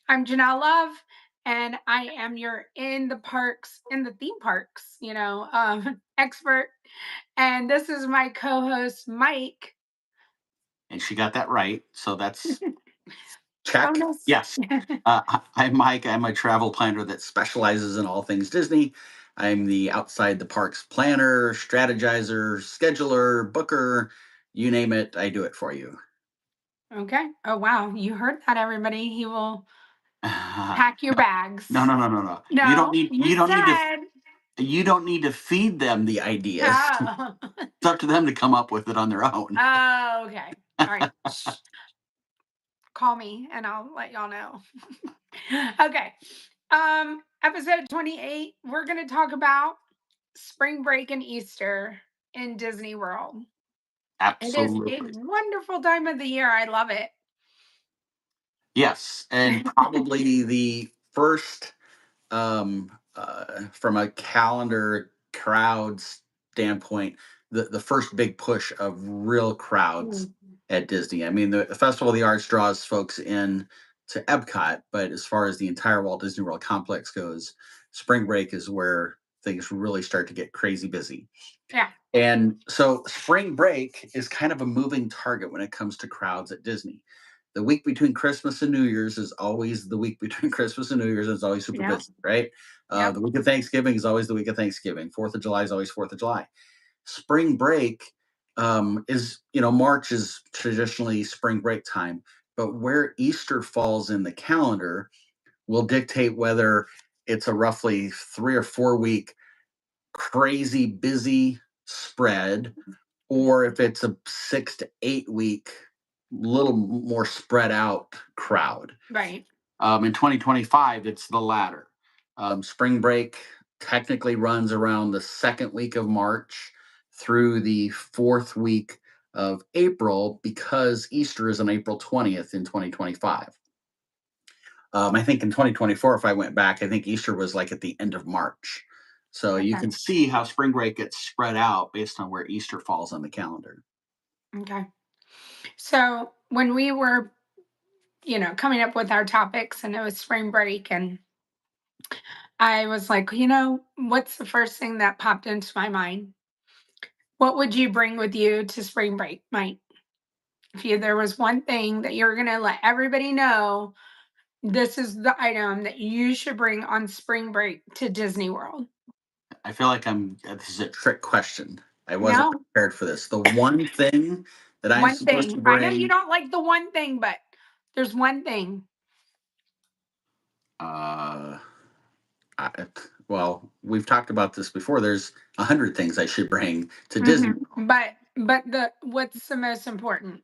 I'm Janelle Love, and I am your in the theme parks, expert. And this is my co-host, Mike. And she got that right. So that's check. Bonus. Yes. I'm Mike. I'm a travel planner that specializes in all things Disney. I'm the outside the parks planner, strategizer, scheduler, booker, you name it, I do it for you. Okay. Oh wow, you heard that, everybody. He will no, pack your no, bags. no, no, no. You don't No, need you you don't need to said. you don't need to feed them the ideas. Oh. It's up to them to come up with it on their own. Oh, okay. All right. Shh. Call me and I'll let y'all know. Okay. Episode 28, we're gonna talk about spring break and Easter in Disney World. It is a Absolutely. wonderful time of the year. I love it. Yes, and probably the first from a calendar crowd standpoint, the first big push of real crowds Mm. at Disney. I mean, the Festival of the Arts draws folks in to Epcot, but as far as the entire Walt Disney World complex goes, spring break is where things really start to get crazy busy. Yeah. And so spring break is kind of a moving target when it comes to crowds at Disney. The week between Christmas and New Year's is always the week between Christmas and New Year's. And it's always super Yep. busy, right? Yep. The week of Thanksgiving is always the week of Thanksgiving. 4th of July is always 4th of July. Spring break March is traditionally spring break time, but where Easter falls in the calendar will dictate whether it's a roughly 3 or 4 week crazy busy spread, or if it's a 6 to 8 week, little more spread out crowd. Right. In 2025, it's the latter. Spring break technically runs around the second week of March through the fourth week of April because Easter is on April 20th in 2025. I think in 2024, if I went back, I think Easter was like at the end of March. So you Okay. can see how spring break gets spread out based on where Easter falls on the calendar. Okay. So when we were, coming up with our topics and it was spring break, and I was like, what's the first thing that popped into my mind? What would you bring with you to spring break, Mike? If there was one thing that you're going to let everybody know, this is the item that you should bring on spring break to Disney World. I feel like this is a trick question. I wasn't No, prepared for this. The one thing that I'm one supposed to thing. I know you bring, don't like the one thing, but there's one thing. uh, I, well, we've talked about this before. There's 100 things I should bring to Disney. But the what's the most important?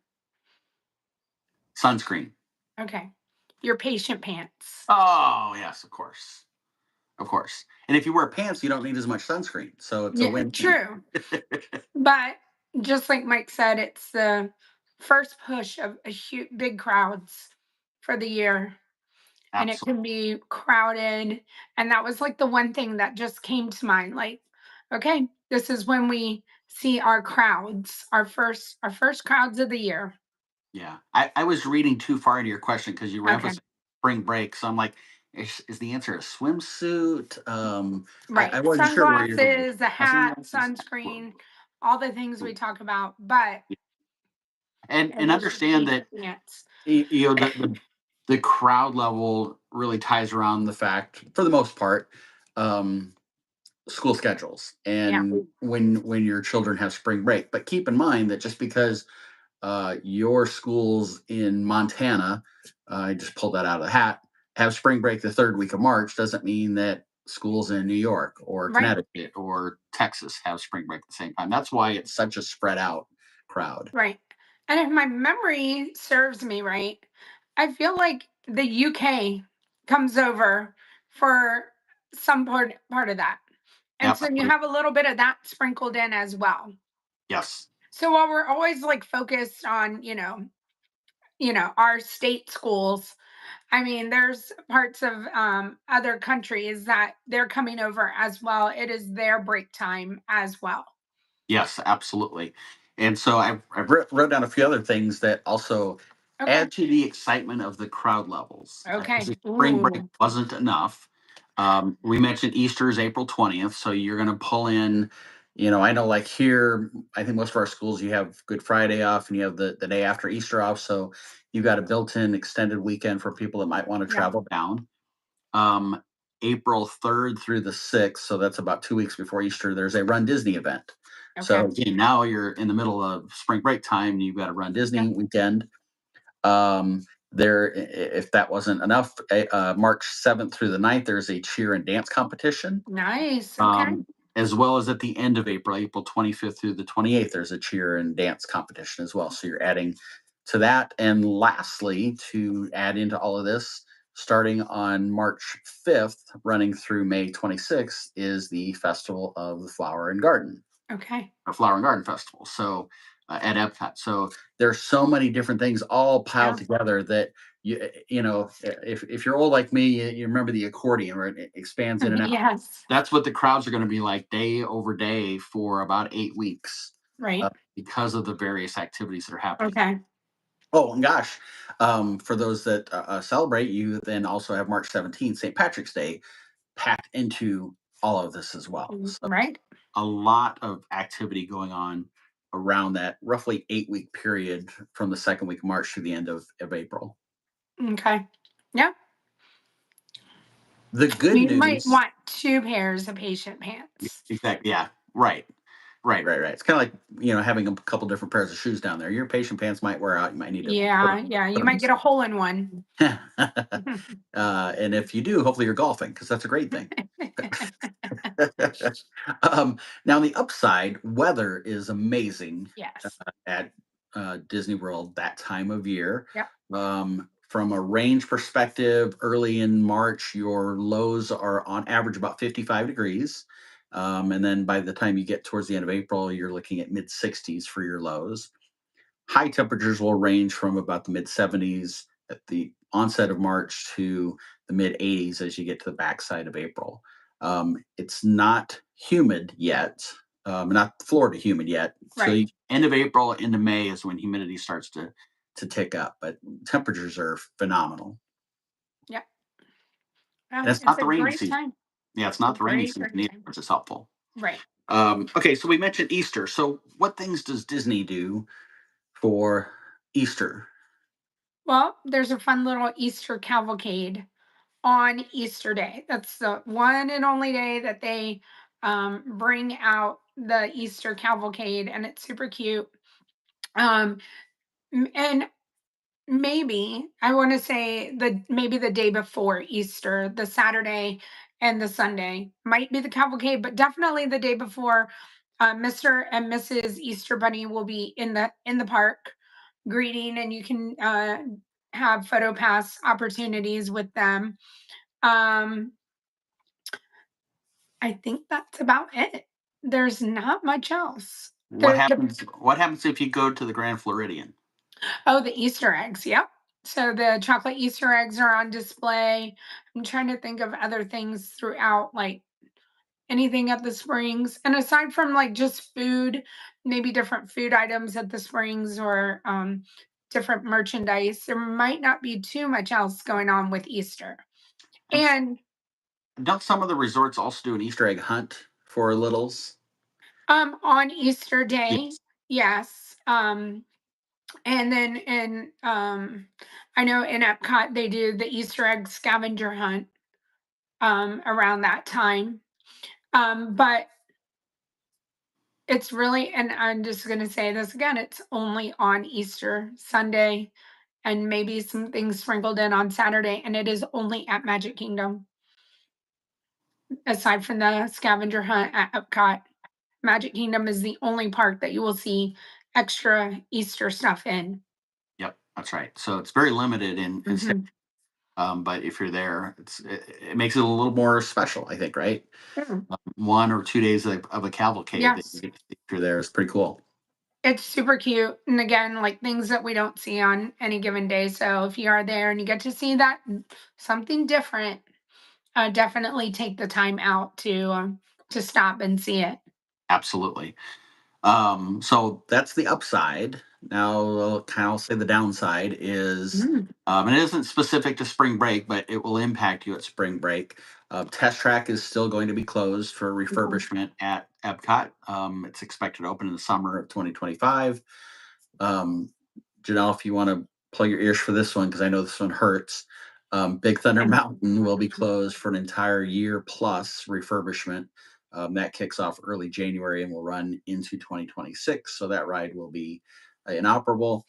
Sunscreen. Okay. Your patient pants. Oh, yes, of course. Of course. And if you wear pants, you don't need as much sunscreen. So it's a Yeah, win-win. true. But just like Mike said, it's the first push of a huge big crowds for the year, and it Absolutely. can be crowded. And that was like the one thing that just came to mind. Like, okay, this is when we see our crowds, our first crowds of the year. Yeah. I was reading too far into your question because you were Okay. emphasizing spring break. So I'm like, is the answer a swimsuit? I Right. wasn't sure where you're going. Sunglasses, a hat, Sunglasses. sunscreen, all the things we talk about, but And it is your understand that patient pants. the crowd level really ties around the fact, for the most part, um, school schedules Yeah. and when your children have spring break. But keep in mind that just because your schools in Montana, I just pulled that out of the hat, have spring break the third week of March, doesn't mean that schools in New York or Right. Connecticut or Texas have spring break at the same time. That's why it's such a spread out crowd. Right. And if my memory serves me right, I feel like the UK comes over for some part of that. And Yep. so you have a little bit of that sprinkled in as well. Yes. So while we're always like focused on, our state schools, I mean, there's parts of other countries that they're coming over as well. It is their break time as well. Yes, absolutely. And so I've wrote down a few other things that also Okay. add to the excitement of the crowd levels. As Okay. if spring break Ooh. wasn't enough, we mentioned Easter is April 20th, so you're going to pull in. I know like here, I think most of our schools you have Good Friday off and you have the day after Easter off, so you've got a built-in extended weekend for people that might want to Yep. travel down. Um, April 3rd through the 6th, so that's about 2 weeks before Easter. There's a Run Disney event. So Okay. again, now you're in the middle of spring break time. You've got a Run Yep. Disney weekend. If that wasn't enough, March 7th through the 9th, there's a cheer and dance competition. Nice. Okay. Um, as well as at the end of April, April 25th through the 28th, there's a cheer and dance competition as well. So you're adding to that. And lastly, to add into all of this, starting on March 5th, running through May 26th, is the Festival of the Flower and Garden, Okay. or Flower and Garden Festival. So at Epcot. So there's so many different things all piled Yeah. together that if you're old like me, you remember the accordion where it expands in and out. Yes. That's what the crowds are going to be like day over day for about 8 weeks, Right. because of the various activities that are happening. Okay. Oh, and gosh, for those that celebrate, you then also have March 17th, St. Patrick's Day, packed into all of this as well. So Right. a lot of activity going on around that roughly 8 week period from the second week of March to the end of April. Okay. Yeah. The good You might news, want two pairs of patient pants. exactly, yeah, right. Right. It's kind of like having a couple different pairs of shoes down there. Your patient pants might wear out. You might need to Yeah. Yeah. put You them. might get a hole in one. And if you do, hopefully you're golfing because that's a great thing. Now, on the upside, weather is amazing Yes. at Disney World that time of year. Yep. From a range perspective, early in March, your lows are on average about 55 degrees. And then by the time you get towards the end of April, you're looking at mid 60s for your lows. High temperatures will range from about the mid 70s at the onset of March to the mid 80s as you get to the backside of April. It's not humid yet, not Florida humid yet. So Right. end of April into May is when humidity starts to tick up, but temperatures are phenomenal. Yep. And Yeah. it's It's not a the rainy great season. time. Yeah, it's It's a not the rainy great, season great either, time. which is helpful. Right. Okay, so we mentioned Easter. So what things does Disney do for Easter? Well, there's a fun little Easter cavalcade on Easter Day. That's the one and only day that they bring out the Easter cavalcade, and it's super cute. Um, and maybe I want to say maybe the day before Easter, the Saturday and the Sunday might be the cavalcade, but definitely the day before. Mr. and Mrs. Easter Bunny will be in the park greeting, and you can have photo pass opportunities with them. Um, I think that's about it. There's not much else. What The happens what happens if you go to the Grand Floridian? Oh, the Easter eggs, yep. So the chocolate Easter eggs are on display. I'm trying to think of other things throughout, like anything at the Springs. And aside from like just food, maybe different food items at the Springs or different merchandise, there might not be too much else going on with Easter. And And don't some of the resorts also do an Easter egg hunt for littles? on Easter Day, Yes. yes. And then I know in Epcot they do the Easter egg scavenger hunt around that time. But it's really, and I'm just going to say this again, it's only on Easter Sunday and maybe some things sprinkled in on Saturday, and it is only at Magic Kingdom. Aside from the scavenger hunt at Epcot, Magic Kingdom is the only park that you will see extra Easter stuff in. Yep, that's right. So it's very limited in Hmm. but if you're there, it makes it a little more special, I think, right? Mm. 1 or 2 days of a cavalcade that you Yes. get to see if you're there is pretty cool. It's super cute. And again, like things that we don't see on any given day. So if you are there and you get to see that something different, definitely take the time out to stop and see it. Absolutely. So that's the upside. Now, kind of say the downside is, Mm, it isn't specific to spring break, but it will impact you at spring break. Test track is still going to be closed for okay. refurbishment at Epcot. It's expected to open in the summer of 2025. Um, Janelle, if you want to plug your ears for this one, because I know this one hurts. Big Thunder And Mountain will be closed for an entire year plus refurbishment. That kicks off early January and will run into 2026. So that ride will be inoperable.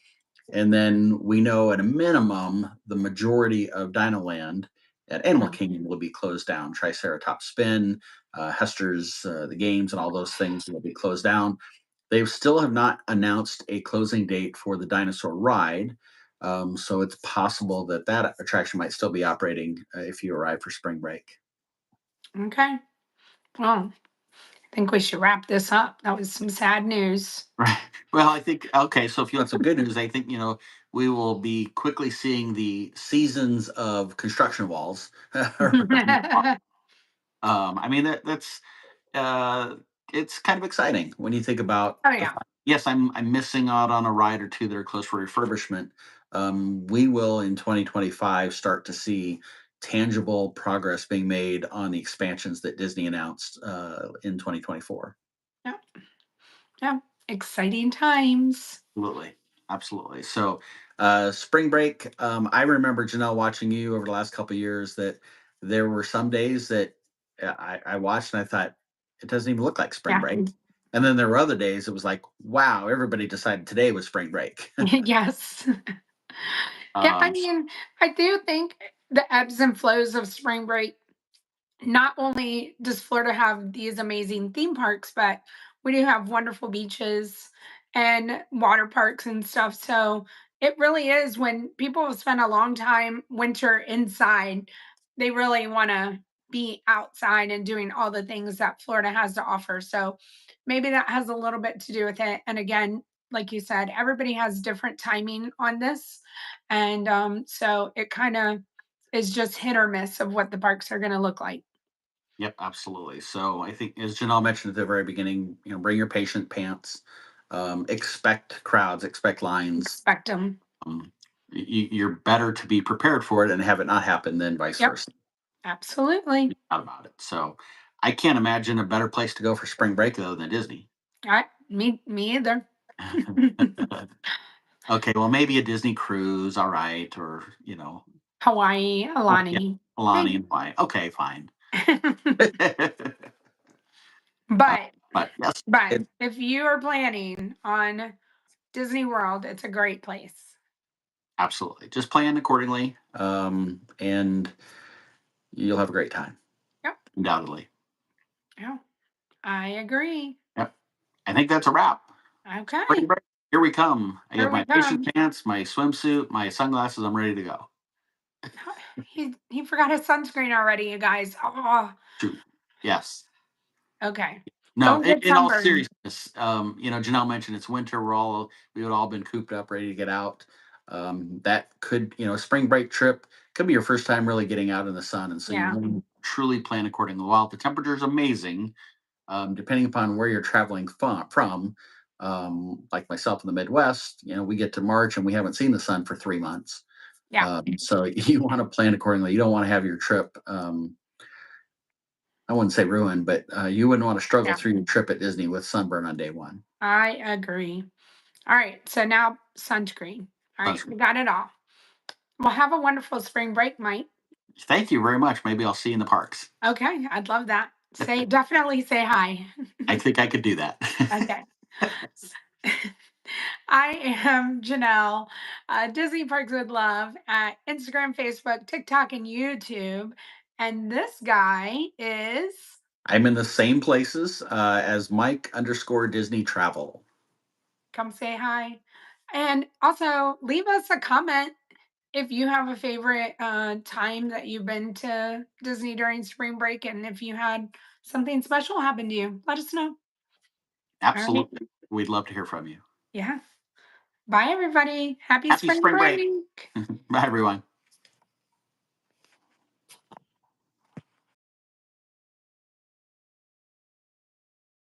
And then we know at a minimum, the majority of Dinoland at Animal yeah, Kingdom will be closed down. Triceratops Spin, Hester's, the games, and all those things will be closed down. They still have not announced a closing date for the dinosaur ride. So it's possible that that attraction might still be operating if you arrive for spring break. okay. Well, I think we should wrap this up. That was some sad news. Right. Well, I think, okay. So if you want some good news, I think, we will be quickly seeing the seasons of construction walls around the park. Oh, I mean, that's uh, it's kind of exciting when you think about the yeah. fact, yes, I'm missing out on a ride or two that are close for refurbishment. We will in 2025 start to see tangible progress being made on the expansions that Disney announced in 2024. Yeah. Yeah. Exciting times. Absolutely. Absolutely. So, spring break, I remember Janelle watching you over the last couple of years that there were some days that I watched and I thought it doesn't even look like spring Yeah. break. And then there were other days it was like, wow, everybody decided today was spring break. Yes. Yeah. I um, mean, I do think the ebbs and flows of spring break, not only does Florida have these amazing theme parks, but we do have wonderful beaches and water parks and stuff. So it really is when people have spent a long time winter inside, they really want to be outside and doing all the things that Florida has to offer. So maybe that has a little bit to do with it. And again, like you said, everybody has different timing on this. And so it kind of is just hit or miss of what the parks are going to look like. yep, absolutely. So I think, as Janelle mentioned at the very beginning, bring your patient pants, expect crowds, expect lines. Expect them. Um, you're better to be prepared for it and have it not happen than vice Yep, versa. absolutely. Out about it. So I can't imagine a better place to go for spring break though than Disney. Me either. Okay, well maybe a Disney cruise, all right, or Hawaii, oh yeah, Alani, Alani maybe. and Hawaii. Okay, fine. Uh, but but yes, but it, if you are planning on Disney World, it's a great place. absolutely. Just plan accordingly, and you'll have a great time, Yep. undoubtedly. Yeah, I agree. Yep. I think that's a wrap. Spring Okay, break, here we come. I here have we my patient come. pants, my swimsuit, my sunglasses. I'm ready to go. He forgot his sunscreen already, you guys. Oh, Shoot. Yes. okay. No, Don't in, get in all sunburned. seriousness, Janelle mentioned it's winter. We would all been cooped up, ready to get out. That could, spring break trip could be your first time really getting out in the sun, and so you Yeah, want to truly plan accordingly. While the temperature is amazing, depending upon where you're traveling from, like myself in the Midwest, we get to March and we haven't seen the sun for 3 months. yeah, So you want to plan accordingly. You don't want to have your trip. I wouldn't say ruined, but you wouldn't want to struggle yeah. through your trip at Disney with sunburn on day one. I agree. All right, so now sunscreen. All right, we Sunscreen. got it all. Well, have a wonderful spring break, Mike. Thank you very much. Maybe I'll see you in the parks. Okay, I'd love that. Definitely say hi. I think I could do that. Okay. I am Janelle, Disney Parks with Love at Instagram, Facebook, TikTok, and YouTube. And this guy is, I'm in the same places as Mike underscore Disney Travel. come say hi. And also leave us a comment if you have a favorite time that you've been to Disney during spring break and if you had something special happen to you, let us know. All right. Absolutely. We'd love to hear from you. Yeah. Bye, everybody. Happy Happy spring spring break. break. Bye, everyone.